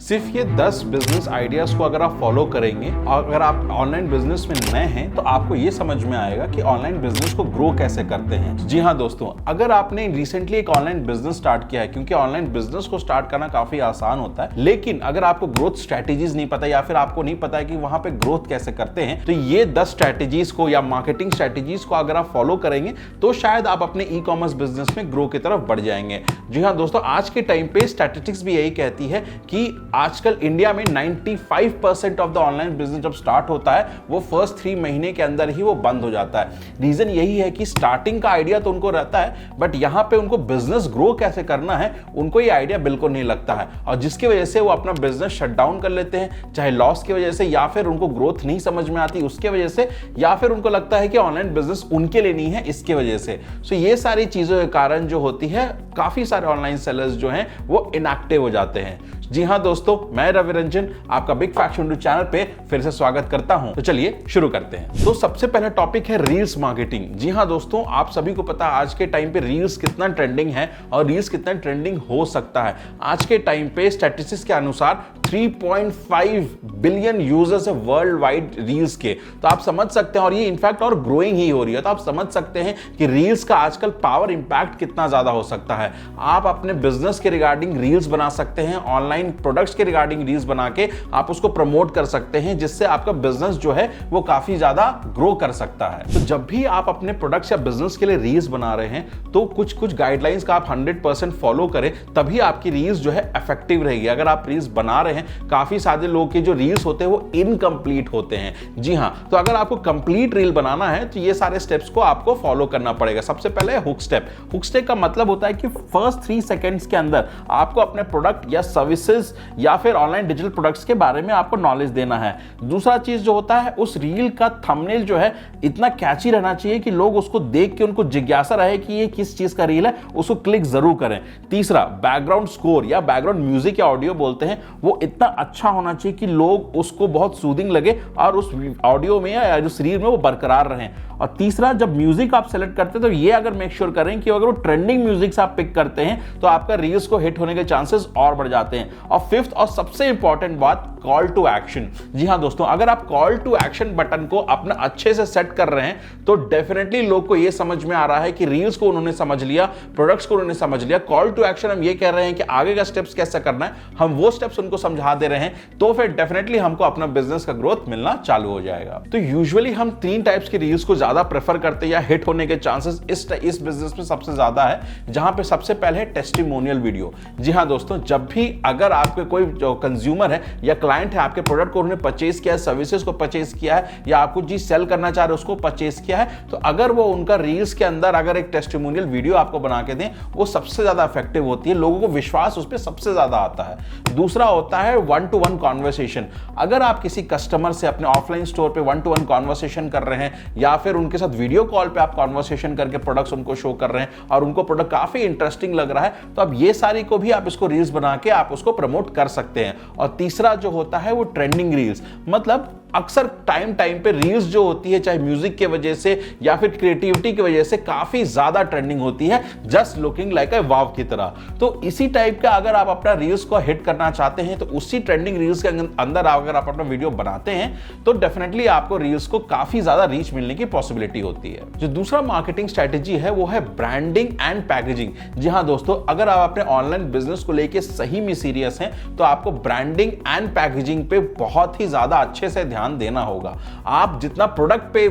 सिर्फ ये 10 business ideas को अगर आप फॉलो करेंगे और अगर आप ऑनलाइन बिजनेस में नए हैं तो आपको ये समझ में आएगा कि ऑनलाइन बिजनेस को ग्रो कैसे करते हैं। जी हाँ दोस्तों, अगर आपने रिसेंटली एक ऑनलाइन बिजनेस स्टार्ट किया है, क्योंकि ऑनलाइन बिजनेस को स्टार्ट करना काफी आसान होता है, लेकिन अगर आपको ग्रोथ स्ट्रेटेजीज नहीं पता या फिर आपको नहीं पता है कि वहां पे ग्रोथ कैसे करते हैं, तो ये 10 स्ट्रेटेजीज को या मार्केटिंग स्ट्रेटेजीज को अगर आप फॉलो करेंगे तो शायद आप अपने ई कॉमर्स बिजनेस में ग्रो की तरफ बढ़ जाएंगे। जी हाँ दोस्तों, आज के टाइम पे स्टैटिस्टिक्स भी यही कहती है कि आजकल इंडिया में 95% ऑफ द ऑनलाइन बिजनेस जब स्टार्ट होता है वो फर्स्ट 3 महीने के अंदर ही वो बंद हो जाता है। रीजन यही है कि स्टार्टिंग का आइडिया तो उनको रहता है, बट यहां पे उनको बिजनेस ग्रो कैसे करना है उनको ये आइडिया बिल्कुल नहीं लगता है, और जिसकी वजह से वो अपना बिजनेस शट डाउन कर लेते हैं, चाहे लॉस की वजह से या फिर उनको ग्रोथ नहीं समझ में आती उसके वजह से, या फिर उनको लगता है कि ऑनलाइन बिजनेस उनके लिए नहीं है इसके वजह से। सो ये सारी चीजों के कारण जो होती है काफी सारे ऑनलाइन सेलर्स जो हैं वो इनएक्टिव हो जाते हैं। जी हाँ दोस्तों, मैं रवि रंजन आपका बिग फैक्ट्स यूट्यूब चैनल पे फिर से स्वागत करता हूं। तो चलिए शुरू करते हैं। तो सबसे पहला टॉपिक है रील्स मार्केटिंग। जी हाँ दोस्तों, आप सभी को पता है आज के टाइम पे रील्स कितना ट्रेंडिंग है और रील्स कितना ट्रेंडिंग हो सकता है। आज के टाइम पे स्टैटिस्टिक्स के अनुसार 3.5 बिलियन यूजर्स है वर्ल्ड वाइड रील्स के। तो आप समझ सकते हैं, और ये इनफैक्ट और ग्रोइंग ही हो रही है, तो आप समझ सकते हैं कि रील्स का आजकल पावर इंपैक्ट कितना ज्यादा हो सकता है। आप अपने बिजनेस के रिगार्डिंग रील्स बना सकते हैं, ऑनलाइन प्रोडक्ट्स के रिगार्डिंग रील्स बना के आप उसको प्रमोट कर सकते हैं, जिससे आपका बिजनेस जो है वो काफी ज्यादा ग्रो कर सकता है। तो जब भी आप अपने प्रोडक्ट्स या बिजनेस के लिए रील्स बना रहे हैं तो कुछ गाइडलाइंस का आप 100% फॉलो करें, तभी आपकी रील्स जो है इफेक्टिव रहेगी। अगर आप रील्स बना रहे हैं, काफी सारे लोग के जो रील्स होते हैं वो इनकम्प्लीट होते हैं। जी हाँ, तो अगर आपको कंप्लीट रील बनाना है तो ये सारे स्टेप्स को आपको फॉलो करना पड़ेगा। सबसे पहले हुक स्टेप। हुक स्टेप का मतलब होता है कि फर्स्ट 3 सेकेंड्स के अंदर आपको अपने प्रोडक्ट या सर्विसेज या फिर ऑनलाइन डिजिटल प्रोडक्ट्स के बारे में आपको नॉलेज देना है। दूसरा चीज जो होता है, उस रील का थंबनेल जो है इतना कैची रहना चाहिए कि लोग उसको देख के उनको जिज्ञासा रहे कि ये किस चीज का रील है, उसको क्लिक जरूर करें। तीसरा, बैकग्राउंड स्कोर या बैकग्राउंड म्यूजिक या ऑडियो बोलते हैं, वो इतना अच्छा होना चाहिए कि लोग उसको बहुत सूदिंग लगे और उस ऑडियो में या उस रील में वो बरकरार रहें। और तीसरा, जब म्यूजिक आप सेलेक्ट करते हैं तो ये अगर मेक श्योर करें कि अगर वो ट्रेंडिंग म्यूजिक से आप पिक करते हैं तो आपका रील्स को हिट होने के चांसेस और बढ़ जाते हैं। और फिफ्थ और सबसे इंपॉर्टेंट बात, कॉल टू एक्शन। जी हाँ दोस्तों, अगर आप कॉल टू एक्शन बटन को अपना अच्छे से सेट कर रहे हैं तो डेफिनेटली लोग को ये समझ में आ रहा है कि रील्स को उन्होंने समझ लिया, प्रोडक्ट्स को उन्होंने समझ लिया। कॉल टू एक्शन हम ये कह रहे हैं कि आगे का स्टेप्स कैसे करना है, हम वो स्टेप्स उनको समझा दे रहे हैं, तो फिर डेफिनेटली हमको अपना बिजनेस का ग्रोथ मिलना चालू हो जाएगा। तो यूजुअली हम 3 टाइप्स की रील्स को ज्यादा प्रेफर करते हैं या हिट होने के चांसेस इस बिजनेस में सबसे ज्यादा है, जहां पे सबसे पहले है टेस्टिमोनियल वीडियो। जी हाँ दोस्तों, जब भी अगर आपके कोई जो कंज्यूमर है या क्लाइंट है, आपके प्रोडक्ट को उन्होंने परचेज किया है, सर्विसेज को परचेज किया है, या आप कुछ चीज सेल करना चाह रहे हो उसको परचेज किया है, तो अगर वो उनका रील्स के अंदर अगर एक टेस्टिमोनियल वीडियो आपको बना के दें, वो सबसे ज्यादा इफेक्टिव होती है, लोगों को विश्वास उस पर सबसे ज्यादा आता है। दूसरा होता है 1-to-1 कॉन्वर्सेशन। अगर आप किसी कस्टमर से अपने ऑफलाइन स्टोर पे 1-to-1 कॉन्वर्सेशन कर रहे हैं या फिर उनके साथ वीडियो कॉल पे आप कॉन्वर्सेशन करके प्रोडक्ट्स उनको शो कर रहे हैं और उनको प्रोडक्ट काफी इंटरेस्टिंग लग रहा है, तो अब ये सारी को भी आप इसको रील्स बना के आप उसको प्रमोट कर सकते हैं। और तीसरा जो होता है वो ट्रेंडिंग रील्स, मतलब अक्सर टाइम पे रील्स जो होती है, चाहे म्यूजिक के वजह से या फिर क्रिएटिविटी की वजह से काफी ज्यादा ट्रेंडिंग होती है, जस्ट लुकिंग लाइक अ वाव की तरह। तो इसी टाइप का अगर आप अपना रील्स को हिट करना चाहते हैं तो उसी ट्रेंडिंग रील्स के अंदर अगर आप अपना वीडियो बनाते हैं तो डेफिनेटली आपको रील्स को काफी ज्यादा रीच मिलने की पॉसिबिलिटी होती है। जो दूसरा मार्केटिंग स्ट्रेटेजी है वो है ब्रांडिंग एंड पैकेजिंग। जी हाँ दोस्तों, अगर आप अपने ऑनलाइन बिजनेस को लेकर सही में सीरियस हैं तो आपको ब्रांडिंग एंड पैकेजिंग पे बहुत ही ज्यादा अच्छे से ध्यान देना होगा। आप जितना प्रोडक्ट पे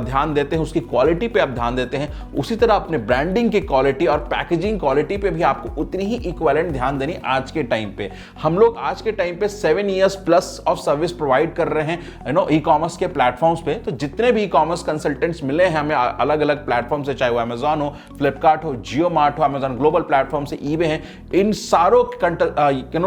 ध्यान देते हैं, उसकी क्वालिटी पे आप ध्यान देते हैं, उसी तरह अपने ब्रांडिंग की क्वालिटी और पैकेजिंग क्वालिटी पे भी आपको उतनी ही इक्विवेलेंट ध्यान देनी। आज के टाइम पे हम लोग आज के टाइम पे 7 years plus of service provide कर रहे हैं ई कॉमर्स के प्लेटफॉर्म्स पे। तो जितने भी ई कॉमर्स कंसल्टेंट्स मिले हैं हमें अलग अलग प्लेटफॉर्म से, चाहे वो अमेजॉन हो, फ्लिपकार्ट हो, जियो मार्ट हो, अमेजॉन ग्लोबल प्लेटफॉर्म से, ईबे है, इन सारों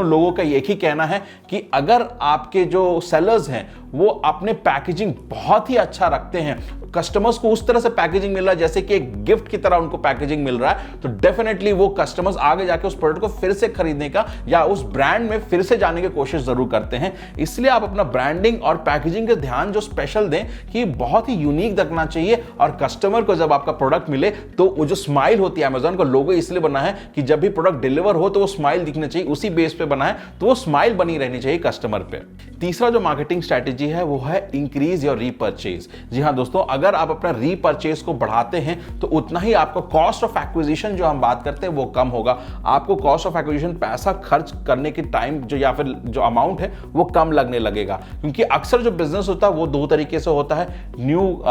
लोगों का एक ही कहना है कि अगर आपके जो सेलर्स हैं वो अपने पैकेजिंग बहुत ही अच्छा रखते हैं, कस्टमर्स को उस तरह से पैकेजिंग मिल रहा है जैसे कि एक गिफ्ट की तरह उनको पैकेजिंग मिल रहा है, तो डेफिनेटली वो कस्टमर्स आगे जाके उस प्रोडक्ट को फिर से खरीदने का या उस ब्रांड में फिर से जाने की कोशिश जरूर करते हैं। इसलिए आप अपना ब्रांडिंग और पैकेजिंग का ध्यान जो स्पेशल दें कि बहुत ही यूनिक दिखना चाहिए, और कस्टमर को जब आपका प्रोडक्ट मिले तो वो जो स्माइल होती है, अमेज़न का लोगो इसलिए बना है कि जब भी प्रोडक्ट डिलीवर हो तो वो स्माइल दिखनी चाहिए, उसी बेस पे बना है, तो वो स्माइल बनी रहनी चाहिए कस्टमर पे। तीसरा जो मार्केटिंग स्ट्रेटेजी है वो है इंक्रीज योर रीपर्चेज। जी हाँ दोस्तों, अगर आप अपना रीपर्चेज को बढ़ाते हैं तो उतना ही आपका कॉस्ट ऑफ एक्विजिशन जो हम बात करते हैं वो कम होगा। आपको कॉस्ट ऑफ एक्विजिशन पैसा खर्च करने की टाइम जो या फिर जो अमाउंट है वो कम लगने लगेगा, क्योंकि अक्सर जो बिजनेस होता है वो दो तरीके से होता है, न्यू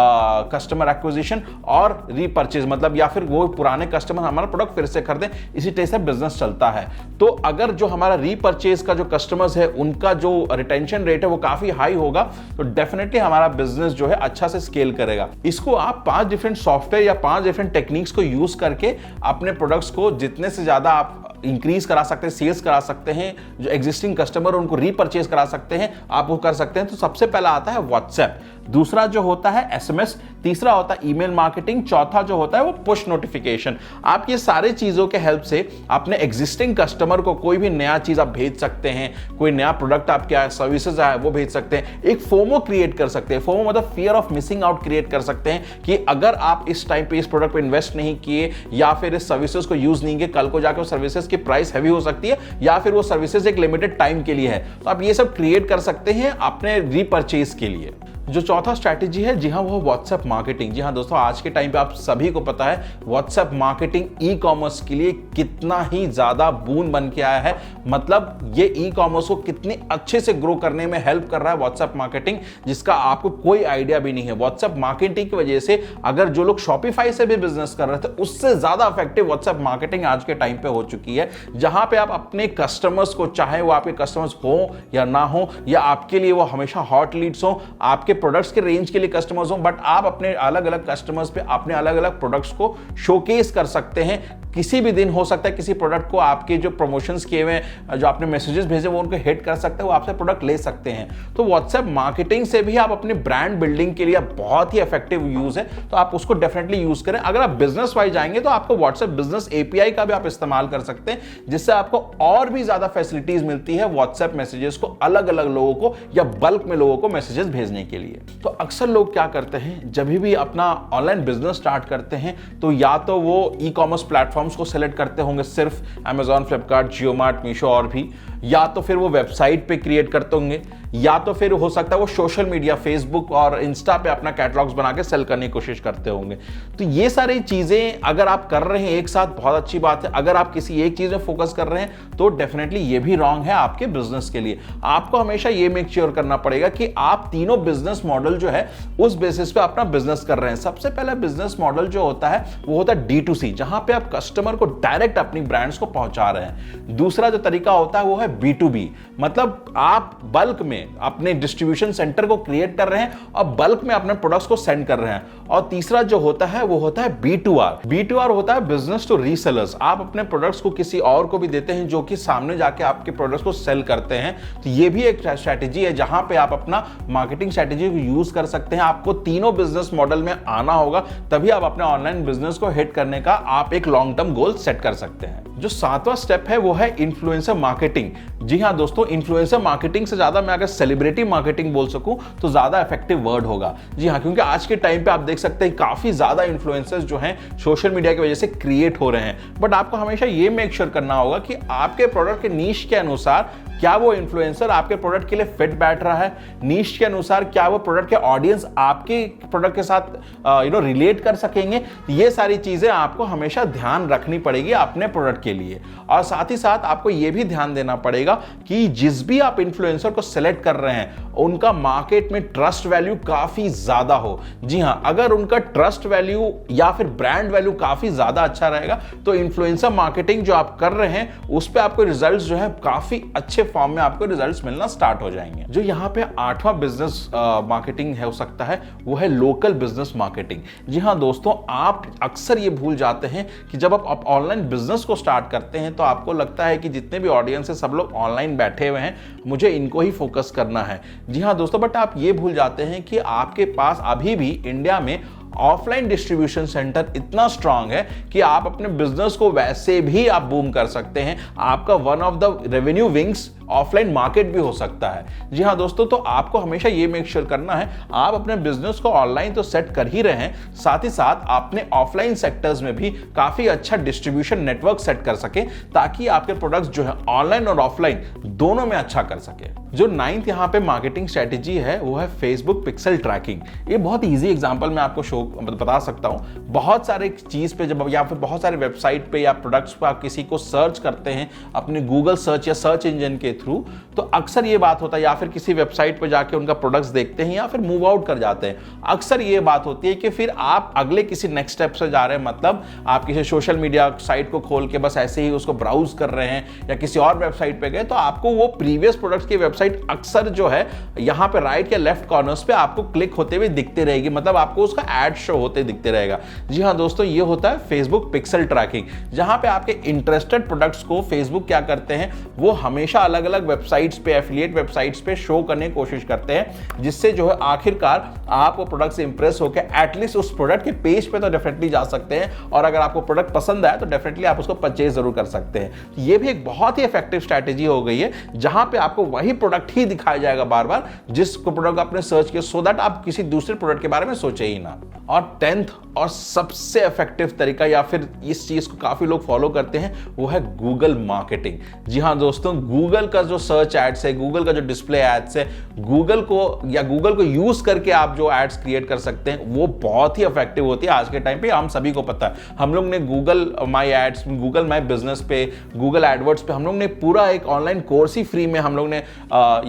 कस्टमर एक्विजिशन और रीपर्चेज, मतलब या फिर वो पुराने कस्टमर हमारा प्रोडक्ट फिर से खरीदें, इसी तरह से बिजनेस चलता है। तो अगर जो हमारा रीपर्चेज का जो कस्टमर्स है उनका जो रिटेंशन रेट है वो काफी हाई होगा, तो डेफिनेटली हमारा बिजनेस जो है अच्छा से स्केल करेगा। इसको आप 5 डिफरेंट सॉफ्टवेयर या 5 डिफरेंट टेक्निक्स को यूज करके अपने प्रोडक्ट्स को जितने से ज्यादा आप इंक्रीज करा सकते हैं, सेल्स करा सकते हैं, जो एग्जिस्टिंग कस्टमर उनको रीपर्चेज करा सकते हैं, आप वो कर सकते हैं। तो सबसे पहला आता है व्हाट्सएप, दूसरा जो होता है एसएमएस, तीसरा होता है ईमेल मार्केटिंग, चौथा जो होता है वो पुश नोटिफिकेशन। आप ये सारे चीजों के हेल्प से अपने एग्जिस्टिंग कस्टमर को कोई भी नया चीज आप भेज सकते हैं, कोई नया प्रोडक्ट आपके सर्विसेज है वो भेज सकते हैं, एक फोमो क्रिएट कर सकते हैं। फोमो मतलब fear of missing out create कर सकते हैं कि अगर आप इस टाइम पे इस प्रोडक्ट पे इन्वेस्ट नहीं किए या फिर इस सर्विसेज को यूज नहीं किए, कल को जाकर सर्विसेज की प्राइस हैवी हो सकती है या फिर वो सर्विसेज एक लिमिटेड टाइम के लिए है, तो आप ये सब क्रिएट कर सकते हैं अपने रीपर्चेज के लिए। जो चौथा स्ट्रैटेजी है, जी हाँ, वो व्हाट्सएप मार्केटिंग। जी हाँ दोस्तों, आज के टाइम पे आप सभी को पता है व्हाट्सएप मार्केटिंग ई कॉमर्स के लिए कितना ही ज्यादा बून बन के आया है। मतलब ये ई कॉमर्स को कितने अच्छे से ग्रो करने में हेल्प कर रहा है व्हाट्सएप मार्केटिंग, जिसका आपको कोई आइडिया भी नहीं है। व्हाट्सएप मार्केटिंग की वजह से अगर जो लोग शॉपिफाई से भी बिजनेस कर रहे थे उससे ज्यादा इफेक्टिव व्हाट्सएप मार्केटिंग आज के टाइम पे हो चुकी है, जहां पे आप अपने कस्टमर्स को, चाहे वो आपके कस्टमर्स हो या ना हो, या आपके लिए वो हमेशा हॉट लीड्स हो, आपके प्रोडक्ट्स के रेंज के लिए कस्टमर्स हो, बट आप अपने अलग अलग कस्टमर्स पे अपने अलग अलग प्रोडक्ट्स को शोकेस कर सकते हैं। किसी भी दिन हो सकता है किसी प्रोडक्ट को आपके जो प्रमोशंस किए हुए, जो आपने मैसेजेस भेजे वो उनको हिट कर सकते हैं, वो आपसे प्रोडक्ट ले सकते हैं। तो व्हाट्सएप मार्केटिंग से भी आप अपने ब्रांड बिल्डिंग के लिए बहुत ही इफेक्टिव यूज है, तो आप उसको डेफिनेटली यूज करें। अगर आप बिजनेस वाइज जाएंगे तो आपको व्हाट्सएप बिजनेस एपीआई का भी आप इस्तेमाल कर सकते हैं, जिससे आपको और भी ज्यादा फैसिलिटीज मिलती है व्हाट्सएप मैसेजेस को अलग अलग लोगों को या बल्क में लोगों को मैसेजेस भेजने के लिए। तो अक्सर लोग क्या करते हैं, जब भी अपना ऑनलाइन बिजनेस स्टार्ट करते हैं तो या तो वो ई कॉमर्स प्लेटफॉर्म्स को सेलेक्ट करते होंगे, सिर्फ अमेजॉन, फ्लिपकार्ट, जियो मार्ट, मीशो और भी, या तो फिर वो वेबसाइट पे क्रिएट करते होंगे, या तो फिर हो सकता है वो सोशल मीडिया, फेसबुक और इंस्टा पे अपना कैटलॉग्स बना के सेल करने की कोशिश करते होंगे। तो ये सारी चीजें अगर आप कर रहे हैं एक साथ, बहुत अच्छी बात है। अगर आप किसी एक चीज में फोकस कर रहे हैं तो डेफिनेटली ये भी रॉन्ग है आपके बिजनेस के लिए। आपको हमेशा ये मेक श्योर करना पड़ेगा कि आप तीनों बिजनेस मॉडल जो है उस बेसिस पे अपना बिजनेस कर रहे हैं। सबसे पहला बिजनेस मॉडल जो होता है वो होता है D2C, जहां पे आप कस्टमर को डायरेक्ट अपनी ब्रांड्स को पहुंचा रहे हैं। दूसरा जो तरीका होता है वो है B2B, मतलब आप बल्क में अपने डिस्ट्रीब्यूशन सेंटर को क्रिएट कर रहे हैं और बल्क में अपने प्रोडक्ट्स को सेंड कर रहे हैं। और तीसरा जो होता है वो होता है B2R होता है बिजनेस टू रीसेलर्स। आप अपने प्रोडक्ट्स को किसी और को भी देते हैं जो कि सामने जाके आपके प्रोडक्ट्स को सेल करते हैं। तो ये भी एक स्ट्रैटेजी है जहां पे आप अपना मार्केटिंग स्ट्रैटेजी को यूज कर सकते हैं। आपको तीनों बिजनेस मॉडल में आना होगा, तभी आप अपने ऑनलाइन बिजनेस को हिट करने का आप एक लॉन्ग टर्म गोल सेट कर सकते हैं। जो 7वां स्टेप है वो है इन्फ्लुएंसर मार्केटिंग। जी हाँ दोस्तों, इन्फ्लुएंसर मार्केटिंग से ज्यादा मैं अगर सेलिब्रिटी मार्केटिंग बोल सकूं तो ज्यादा इफेक्टिव वर्ड होगा। जी हाँ, क्योंकि आज के टाइम पे आप देख सकते हैं काफी ज्यादा इन्फ्लुएंसर्स जो हैं सोशल मीडिया की वजह से क्रिएट हो रहे हैं, बट आपको हमेशा ये मेक श्योर करना होगा कि आपके प्रोडक्ट के नीश के अनुसार क्या वो इन्फ्लुएंसर आपके प्रोडक्ट के लिए फिट बैठ रहा है, नीश के अनुसार क्या वो प्रोडक्ट के ऑडियंस आपके प्रोडक्ट के साथ रिलेट कर सकेंगे। ये सारी चीजें आपको हमेशा ध्यान रखनी पड़ेगी अपने प्रोडक्ट के लिए। और साथ ही साथ आपको यह भी ध्यान देना पड़ेगा कि जिस भी आप इन्फ्लुएंसर को सिलेक्ट कर रहे हैं उनका मार्केट में ट्रस्ट वैल्यू काफी ज्यादा हो। जी हां, अगर उनका ट्रस्ट वैल्यू या फिर ब्रांड वैल्यू काफी ज्यादा अच्छा रहेगा तो इन्फ्लुएंसर मार्केटिंग जो आप कर रहे हैं उस पर आपको रिजल्ट्स जो है काफी अच्छे फॉर्म में आपको रिजल्ट्स मिलना स्टार्ट हो जाएंगे। जो यहाँ पे 8वां बिजनेस मार्केटिंग हो सकता है वो है लोकल बिजनेस मार्केटिंग। जी हाँ दोस्तों, आप अक्सर ये भूल जाते हैं कि जब आप ऑनलाइन बिजनेस को स्टार्ट करते हैं तो आपको लगता है कि जितने भी ऑडियंस है सब लोग ऑनलाइन बैठे हुए हैं, मुझे इनको ही फोकस करना है। जी हाँ दोस्तों, बट आप ये भूल जाते हैं कि आपके पास अभी भी इंडिया में ऑफलाइन डिस्ट्रीब्यूशन सेंटर इतना स्ट्रांग है कि आप अपने बिजनेस को वैसे भी आप बूम कर सकते हैं। आपका one of the revenue wings offline market भी हो सकता है। जी हाँ दोस्तों, तो आपको हमेशा ये मेक श्योर करना है आप अपने बिजनेस को ऑनलाइन तो सेट कर ही रहे हैं, साथ ही साथ अपने ऑफलाइन सेक्टर्स में भी काफी अच्छा डिस्ट्रीब्यूशन नेटवर्क सेट कर सके ताकि आपके प्रोडक्ट्स जो है ऑनलाइन और ऑफलाइन दोनों में अच्छा कर सके। जो 9th यहाँ पे मार्केटिंग स्ट्रेटेजी है वो है फेसबुक पिक्सल ट्रैकिंग। ये बहुत ईजी एग्जांपल मैं आपको बता सकता हूँ। बहुत सारे चीज पे जब या फिर बहुत सारे वेबसाइट पे या प्रोडक्ट्स पे आप किसी को सर्च करते हैं अपने गूगल सर्च या सर्च इंजन के थ्रू, तो अक्सर ये बात होता है, या फिर किसी वेबसाइट पे जाके उनका प्रोडक्ट्स देखते हैं या फिर मूव आउट कर जाते हैं, अक्सर ये बात होती है कि फिर आप अगले किसी नेक्स्ट स्टेप से जा रहे हैं, मतलब आप किसी सोशल मीडिया साइट को खोल के बस ऐसे ही उसको ब्राउज कर रहे हैं या किसी और वेबसाइट पे गए, तो आपको वो प्रीवियस प्रोडक्ट्स की वेबसाइट अक्सर जो है यहाँ पे राइट या लेफ्ट कॉर्नर्स पे आपको क्लिक होते हुए दिखते रहेगी, मतलब आपको उसका एड शो होते दिखते रहेगा। जी हाँ दोस्तों, ये होता है फेसबुक पिक्सल ट्रैकिंग, जहां पे आपके इंटरेस्टेड प्रोडक्ट्स को फेसबुक क्या करते हैं, वो हमेशा अलग अलग वेबसाइट्स पे, एफिलिएट वेबसाइट्स पे शो करने की कोशिश करते हैं, जिससे जो है आखिरकार आप वो प्रोडक्ट से इंप्रेस होकर एटलीस्ट उस प्रोडक्ट के पेज पे तो डेफिनेटली जा सकते हैं, और अगर आपको प्रोडक्ट पसंद आए तो डेफिनेटली आप उसको परचेज जरूर कर सकते हैं। ये भी एक बहुत ही इफेक्टिव स्ट्रैटेजी हो गई है, जहां पे आपको वही प्रोडक्ट ही दिखाया जाएगा बार बार जिसको प्रोडक्ट आपने सर्च किया, सो दैट आप किसी दूसरे प्रोडक्ट के बारे में सोचे ही ना। और 10th और सबसे इफेक्टिव तरीका, या फिर इस चीज को काफी लोग फॉलो करते हैं, वो है गूगल मार्केटिंग। जी हाँ दोस्तों, गूगल का जो सर्च एड्स है, गूगल का जो डिस्प्ले एड्स है, गूगल को यूज करके आप जो एड्स क्रिएट कर सकते हैं वो बहुत ही इफेक्टिव होती है। आज के टाइम पे हम सभी को पता है, हम लोग ने Google my ads, Google my business पे, गूगल एडवर्ड्स पे हम लोग ने पूरा एक ऑनलाइन कोर्स ही फ्री में हम लोग ने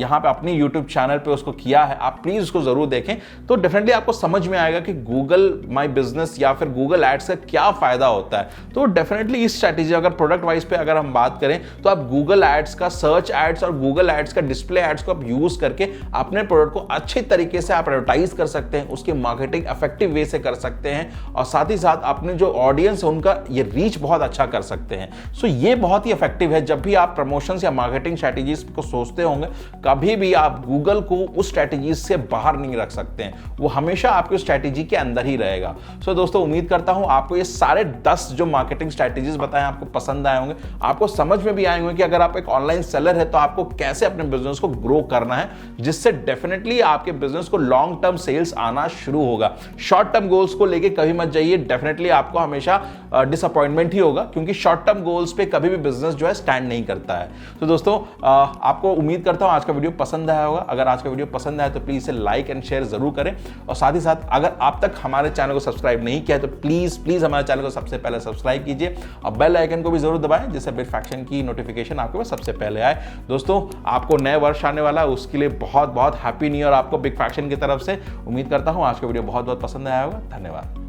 यहाँ पे अपनी यूट्यूब चैनल पे उसको किया है। आप प्लीज उसको जरूर देखें, तो डेफिनेटली आपको समझ में आएगा कि गूगल माई बिजनेस या फिर गूगल एड्स का क्या फायदा होता है। तो डेफिनेटली इस स्ट्रैटेजी, अगर प्रोडक्ट वाइज पे अगर हम बात करें, तो आप गूगल एड्स का सर्च एड्स और गूगल एड्स का डिस्प्ले एड्स को आप यूज करके अपने प्रोडक्ट को अच्छे तरीके से आप एडवर्टाइज कर सकते हैं, उसकी मार्केटिंग इफेक्टिव वे से कर सकते हैं, और साथ ही साथ अपने जो ऑडियंस है उनका ये रीच बहुत अच्छा कर सकते हैं। सो ये बहुत ही इफेक्टिव है। जब भी आप प्रमोशंस या मार्केटिंग स्ट्रैटेजीज को सोचते होंगे, कभी भी आप गूगल को उस स्ट्रैटेजीज से बाहर नहीं रख सकते हैं, वो हमेशा आपकी स्ट्रैटेजी के अंदर ही रहेगा। सो दोस्तों, उम्मीद करता हूं आपको ये सारे 10 जो मार्केटिंग स्ट्रैटेजीज बताए आपको पसंद आए होंगे, आपको समझ में भी आए होंगे कि अगर आप एक ऑनलाइन सेलर है तो आपको कैसे अपने बिजनेस को ग्रो करना है, जिससे डेफिनेटली आपके बिजनेस को लॉन्ग टर्म सेल्स आना शुरू होगा। शॉर्ट टर्म गोल्स को लेके कभी मत जाइए, डेफिनेटली आपको हमेशा डिसअपॉइंटमेंट ही होगा, क्योंकि शॉर्ट टर्म गोल्स पे कभी भी बिजनेस जो है स्टैंड नहीं करता है। तो दोस्तों, आपको उम्मीद करता हूं आज का वीडियो पसंद आया होगा। अगर आज का वीडियो पसंद आया तो प्लीज इसे लाइक एंड शेयर जरूर करें, और साथ ही साथ अगर आप तक हमारे चैनल को सब्सक्राइब नहीं किया है तो प्लीज हमारे चैनल को सबसे पहले सब्सक्राइब कीजिए, और बेल आइकन को भी जरूर दबाएं, जिससे बिग फैक्शन की नोटिफिकेशन आपके पास सबसे पहले आए। दोस्तों, आपको नए वर्ष आने वाला है, उसके लिए बहुत बहुत हैप्पी न्यू ईयर आपको बिग फैक्शन की तरफ से। उम्मीद करता हूं आज का वीडियो बहुत बहुत पसंद आया होगा। धन्यवाद।